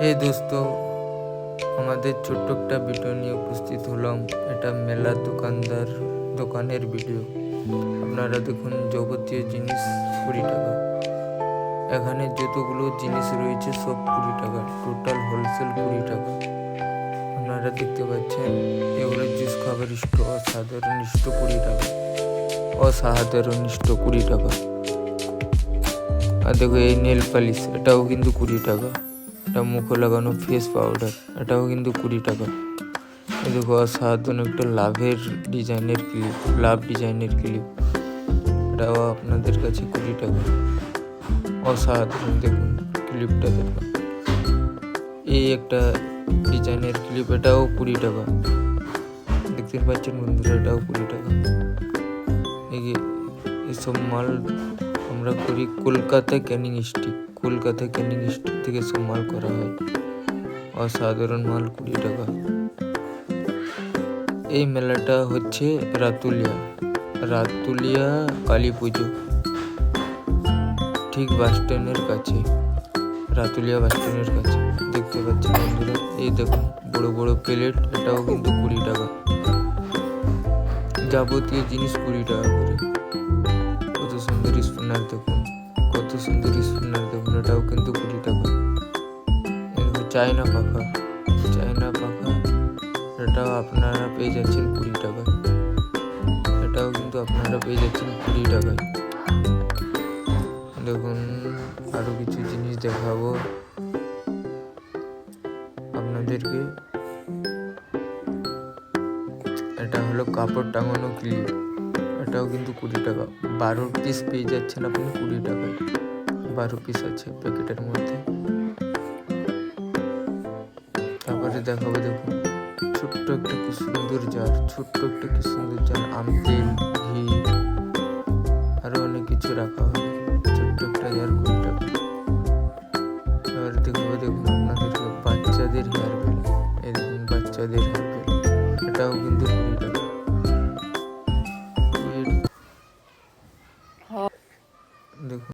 এই দোস্ত, আমাদের ছোট্ট একটা ভিডিও নিয়ে উপস্থিত হলাম। এটা মেলার দোকানের ভিডিও। আপনারা দেখুন, যাবতীয় জিনিস 20 টাকা। এখানে যতগুলো জিনিস রয়েছে সব 20 টাকা, টোটাল হোলসেল 20 টাকা। আপনারা দেখতে পাচ্ছেন, এগুলো জুস খাবার স্টো, অসাধারণ স্টো 20 টাকা, অসাধারণ স্টো 20 টাকা। আর দেখো, এই নেল পালিশ, এটাও কিন্তু 20 টাকা। এটা মুখে লাগানো ফেস পাউডার, এটাও কিন্তু 20 টাকা। এই দেখো, অসাধারণ একটা লাভ ডিজাইনের ক্লিপ, এটাও আপনাদের কাছে 20 টাকা। অসাধারণ, দেখুন ক্লিপটা দেখুন। এই একটা ডিজাইনের ক্লিপ, এটাও 20 টাকা। দেখতে পাচ্ছেন বন্ধুরা, এটাও 20 টাকা। এসব মাল আমরা করি কলকাতা ক্যানিং স্টিক থেকে সব মাল করা হয়। অসাধারণ মাল 20 টাকা। এই মেলাটা হচ্ছে রাতুলিয়া কালী পুজো, ঠিক বাস স্ট্যান্ডের কাছে, রাতুলিয়া বাস স্ট্যান্ডের কাছে। দেখতে পাচ্ছেন বন্ধুরা, এই দেখুন বড় বড় প্লেট, এটাও কিন্তু 20 টাকা। যাবতীয় জিনিস 20 টাকা করে। কত সুন্দর স্পিনার দেখুন, এটাও কিন্তু 20 টাকা। চায়না পাখা, এটাও আপনারা পেয়ে যাচ্ছেন 20 টাকায়। এটাও কিন্তু আপনারা পেয়ে যাচ্ছেন 20 টাকায়। দেখুন, আরো কিছু জিনিস দেখাবো আপনাদেরকে। এটা হলো কাপড় টাঙানো ক্লিপ, এটাও কিন্তু 20 টাকা। 12 পিস পেয়ে যাচ্ছেন আপনি 20 টাকায়। 12 পিস আছে প্যাকেটের মধ্যে। তারপরে দেখাবো, দেখুন ছোট্ট একটা কি সুন্দর জার, আমতেল, ঘি, আরো অনেক কিছু রাখা হবে। ছোট্ট একটা জার 20 টাকা। এবার দেখুন আপনাদেরকে বাচ্চাদের হেয়ার বেল, এই দেখুন বাচ্চাদের হেয়ার বেল, এটাও কিন্তু 20